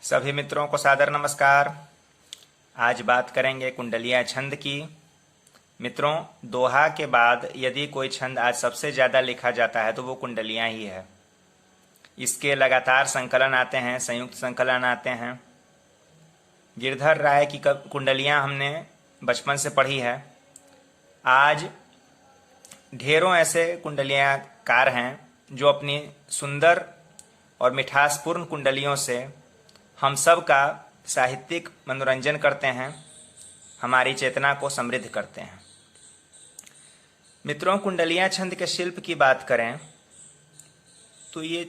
सभी मित्रों को सादर नमस्कार। आज बात करेंगे कुंडलिया छंद की। मित्रों, दोहा के बाद यदि कोई छंद आज सबसे ज़्यादा लिखा जाता है तो वो कुंडलियाँ ही है। इसके लगातार संकलन आते हैं, संयुक्त संकलन आते हैं। गिरधर राय की कुंडलियाँ हमने बचपन से पढ़ी है। आज ढेरों ऐसे कुंडलियाँ कार हैं जो अपनी सुंदर और मिठासपूर्ण कुंडलियों से हम सब का साहित्यिक मनोरंजन करते हैं, हमारी चेतना को समृद्ध करते हैं। मित्रों, कुंडलियाँ छंद के शिल्प की बात करें तो ये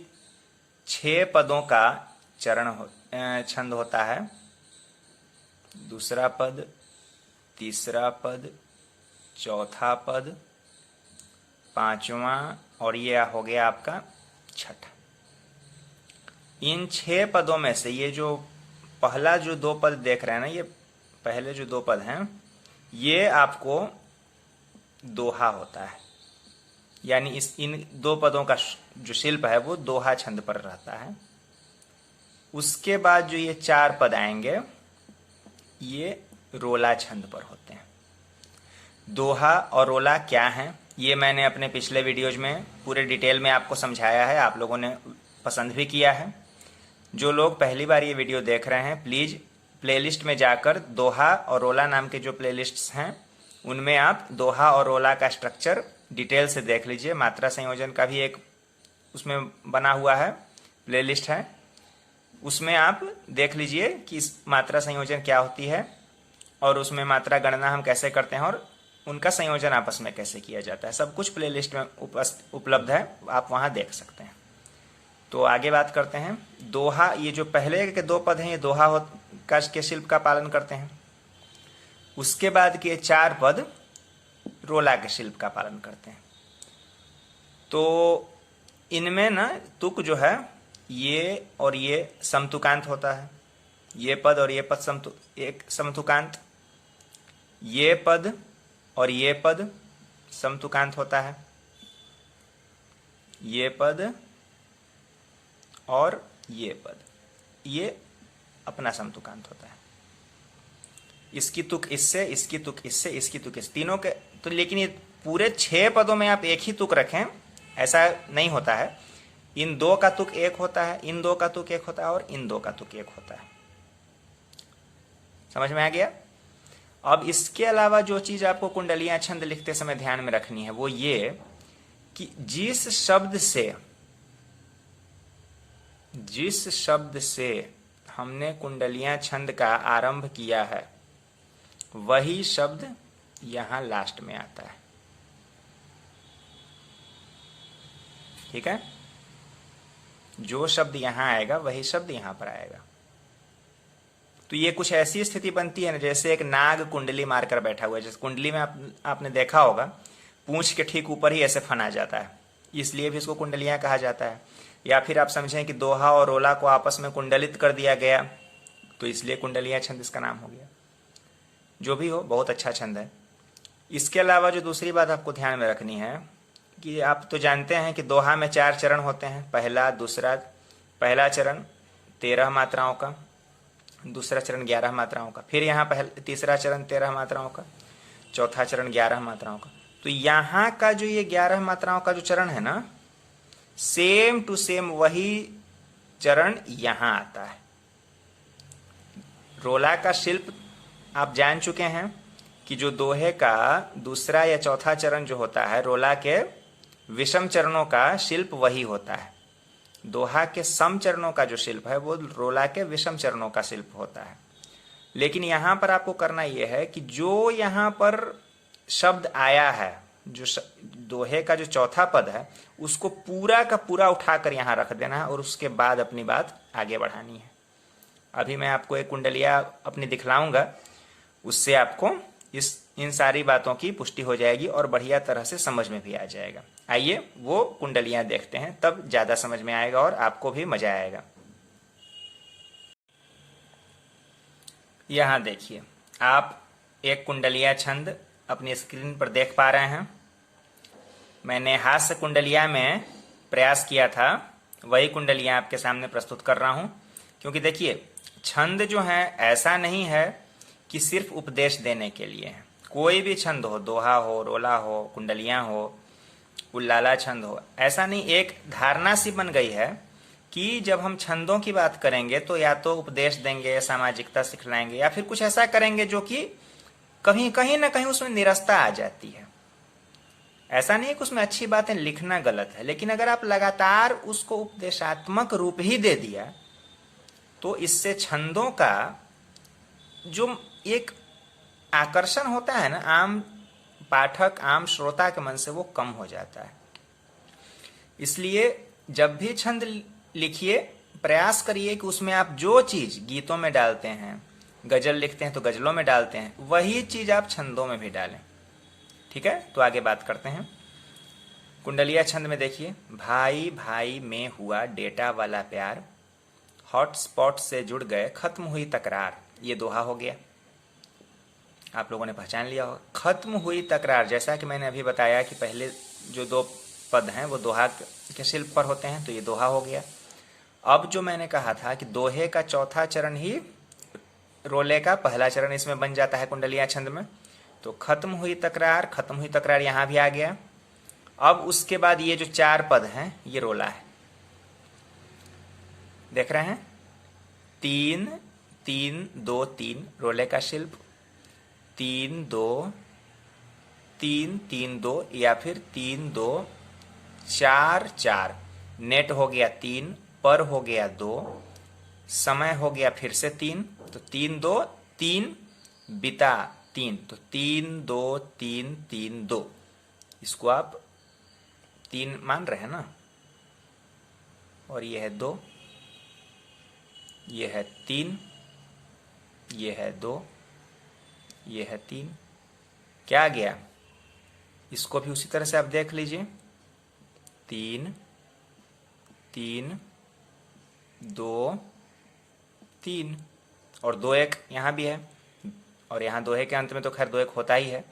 6 पदों का छंद होता है। दूसरा पद, तीसरा पद, चौथा पद, पांचवा और ये हो गया आपका छठा। इन 6 पदों में से ये जो पहला जो 2 पद देख रहे हैं ना, ये पहले जो 2 पद हैं, ये आपको दोहा होता है। यानी इन 2 पदों का जो शिल्प है वो दोहा छंद पर रहता है। उसके बाद जो ये 4 पद आएंगे ये रोला छंद पर होते हैं। दोहा और रोला क्या है ये मैंने अपने पिछले वीडियोज में पूरे डिटेल में आपको समझाया है, आप लोगों ने पसंद भी किया है। जो लोग पहली बार ये वीडियो देख रहे हैं, प्लीज़ प्लेलिस्ट में जाकर दोहा और रोला नाम के जो प्लेलिस्ट्स हैं उनमें आप दोहा और रोला का स्ट्रक्चर डिटेल से देख लीजिए। मात्रा संयोजन का भी एक उसमें बना हुआ है, प्लेलिस्ट है, उसमें आप देख लीजिए कि इस मात्रा संयोजन क्या होती है और उसमें मात्रा गणना हम कैसे करते हैं और उनका संयोजन आपस में कैसे किया जाता है। सब कुछ प्लेलिस्ट में उपलब्ध है, आप वहाँ देख सकते हैं। तो आगे बात करते हैं। दोहा, ये जो पहले के 2 पद हैं ये दोहा के शिल्प का पालन करते हैं। उसके बाद के 4 पद रोला के शिल्प का पालन करते हैं। तो इनमें ना तुक जो है ये और ये समतुकांत होता है। ये पद और ये पद एक समतुकांत, ये पद और ये पद समतुकांत होता है। ये पद और ये पद ये अपना समतुकांत होता है। इसकी तुक इससे, इसकी तुक इससे, इसकी तुक इस तीनों के तो, लेकिन ये पूरे 6 पदों में आप एक ही तुक रखें ऐसा नहीं होता है। इन 2 का तुक एक होता है, इन 2 का तुक एक होता है और इन 2 का तुक एक होता है। समझ में आ गया? अब इसके अलावा जो चीज आपको कुंडलियां छंद लिखते समय ध्यान में रखनी है वो ये कि जिस शब्द से हमने कुंडलियां छंद का आरंभ किया है वही शब्द यहां लास्ट में आता है। ठीक है? जो शब्द यहां आएगा वही शब्द यहां पर आएगा। तो ये कुछ ऐसी स्थिति बनती है ना, जैसे एक नाग कुंडली मारकर बैठा हुआ है। जैसे कुंडली में आपने देखा होगा पूंछ के ठीक ऊपर ही ऐसे फना जाता है, इसलिए भी इसको कुंडलियां कहा जाता है। या फिर आप समझें कि दोहा और रोला को आपस में कुंडलित कर दिया गया तो इसलिए कुंडलियां छंद इसका नाम हो गया। जो भी हो, बहुत अच्छा छंद है। इसके अलावा जो दूसरी बात आपको ध्यान में रखनी है कि आप तो जानते हैं कि दोहा में 4 चरण होते हैं। पहला चरण 13 मात्राओं का, दूसरा चरण 11 मात्राओं का, फिर यहाँ तीसरा चरण 13 मात्राओं का, चौथा चरण 11 मात्राओं का। तो यहाँ का जो ये 11 मात्राओं का जो चरण है ना, सेम टू सेम वही चरण यहां आता है। रोला का शिल्प आप जान चुके हैं कि जो दोहे का दूसरा या चौथा चरण जो होता है, रोला के विषम चरणों का शिल्प वही होता है। दोहा के सम चरणों का जो शिल्प है वो रोला के विषम चरणों का शिल्प होता है। लेकिन यहां पर आपको करना यह है कि जो यहां पर शब्द आया है, जो दोहे का जो चौथा पद है उसको पूरा का पूरा उठाकर यहां रख देना है और उसके बाद अपनी बात आगे बढ़ानी है। अभी मैं आपको एक कुंडलिया अपनी दिखलाऊंगा, उससे आपको इन सारी बातों की पुष्टि हो जाएगी और बढ़िया तरह से समझ में भी आ जाएगा। आइए वो कुंडलियां देखते हैं, तब ज्यादा समझ में आएगा और आपको भी मजा आएगा। यहां देखिए, आप एक कुंडलिया छंद अपनी स्क्रीन पर देख पा रहे हैं। मैंने हास्य कुंडलिया में प्रयास किया था, वही कुंडलियां आपके सामने प्रस्तुत कर रहा हूं। क्योंकि देखिए, छंद जो है ऐसा नहीं है कि सिर्फ उपदेश देने के लिए है। कोई भी छंद हो, दोहा हो, रोला हो, कुंडलियां हो, उल्लाला छंद हो, ऐसा नहीं। एक धारणा सी बन गई है कि जब हम छंदों की बात करेंगे तो या तो उपदेश देंगे, सामाजिकता सिखलाएंगे, या फिर कुछ ऐसा करेंगे जो कि कहीं कहीं ना कहीं उसमें निरस्ता आ जाती है। ऐसा नहीं कि उसमें अच्छी बातें लिखना गलत है, लेकिन अगर आप लगातार उसको उपदेशात्मक रूप ही दे दिया तो इससे छंदों का जो एक आकर्षण होता है ना आम पाठक, आम श्रोता के मन से, वो कम हो जाता है। इसलिए जब भी छंद लिखिए, प्रयास करिए कि उसमें आप जो चीज गीतों में डालते हैं, गजल लिखते हैं तो गजलों में डालते हैं, वही चीज आप छंदों में भी डालें। ठीक है, तो आगे बात करते हैं। कुंडलिया छंद में देखिए, भाई भाई में हुआ डेटा वाला प्यार, हॉटस्पॉट से जुड़ गए खत्म हुई तकरार। ये दोहा हो गया, आप लोगों ने पहचान लिया होगा। खत्म हुई तकरार, जैसा कि मैंने अभी बताया कि पहले जो दो पद हैं वो दोहा के शिल्प पर होते हैं, तो ये दोहा हो गया। अब जो मैंने कहा था कि दोहे का चौथा चरण ही रोले का पहला चरण इसमें बन जाता है कुंडलिया छंद में। तो खत्म हुई तकरार यहां भी आ गया। अब उसके बाद ये जो 4 पद हैं ये रोला है, देख रहे हैं, 3 3 2 3 रोले का शिल्प, 3 2 3 3 2, या फिर 3 2 4 4, नेट हो गया 3, पर हो गया 2, समय हो गया फिर से 3, तो 3 2 3, बिता 3, तो 3 2 3 3 2। इसको आप 3 मान रहे हैं ना, और ये है 2, ये है 3, ये है 2, ये है 3। क्या आ गया, इसको भी उसी तरह से आप देख लीजिए, 3 3 2 3, और 2 1 यहाँ भी है, और यहाँ दोहे के अंत में तो खैर 2 1 होता ही है।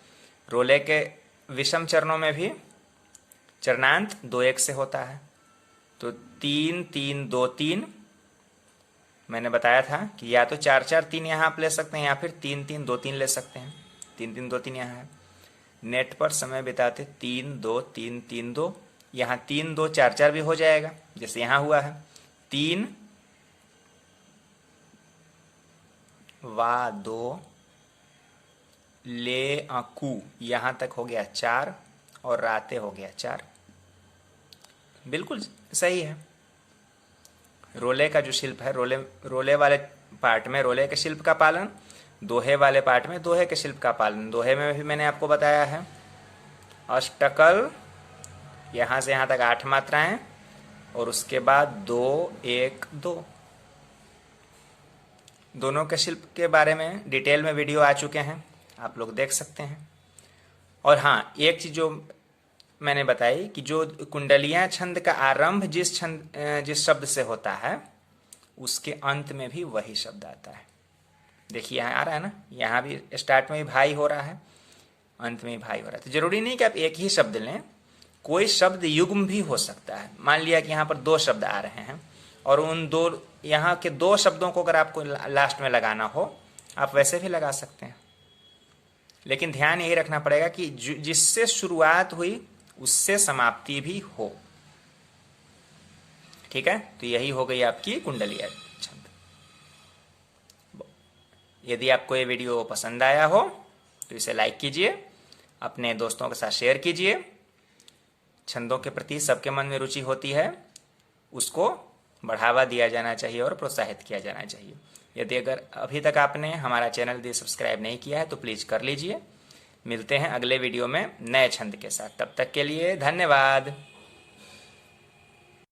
रोले के विषम चरणों में भी चरणांत 2 1 से होता है। तो 3 3 2 3, मैंने बताया था कि या तो 4 4 3 यहाँ आप ले सकते हैं, या फिर 3 3 2 3 ले सकते हैं। 3 3 2 3 यहाँ है। नेट पर समय बिताते 3 2 3 3 2, यहाँ 3 2 4 4 भी हो जाएगा, जैसे यहाँ हुआ है। 3 वा 2 ले अकू, यहाँ तक हो गया 4, और राते हो गया 4। बिल्कुल सही है। रोले का जो शिल्प है, रोले वाले पार्ट में रोले के शिल्प का पालन, दोहे वाले पार्ट में दोहे के शिल्प का पालन। दोहे में भी मैंने आपको बताया है, अष्टकल, यहाँ से यहाँ तक 8 मात्राएं, और उसके बाद 2 1 2। दोनों के शिल्प के बारे में डिटेल में वीडियो आ चुके हैं, आप लोग देख सकते हैं। और हाँ, एक चीज जो मैंने बताई कि जो कुंडलियां छंद का आरंभ जिस शब्द से होता है, उसके अंत में भी वही शब्द आता है। देखिए यहाँ आ रहा है ना, यहाँ भी स्टार्ट में भी भाई हो रहा है, अंत में भी भाई हो रहा है। तो जरूरी नहीं कि आप एक ही शब्द लें, कोई शब्द युग्म भी हो सकता है। मान लिया कि यहाँ पर 2 शब्द आ रहे हैं, और उन 2 यहाँ के 2 शब्दों को अगर आपको लास्ट में लगाना हो, आप वैसे भी लगा सकते हैं। लेकिन ध्यान यही रखना पड़ेगा कि जिससे शुरुआत हुई उससे समाप्ति भी हो। ठीक है, तो यही हो गई आपकी कुंडलिया छंद। यदि आपको ये वीडियो पसंद आया हो तो इसे लाइक कीजिए, अपने दोस्तों के साथ शेयर कीजिए। छंदों के प्रति सबके मन में रुचि होती है, उसको बढ़ावा दिया जाना चाहिए और प्रोत्साहित किया जाना चाहिए। यदि अगर अभी तक आपने हमारा चैनल सब्सक्राइब नहीं किया है तो प्लीज़ कर लीजिए। मिलते हैं अगले वीडियो में नए छंद के साथ, तब तक के लिए धन्यवाद।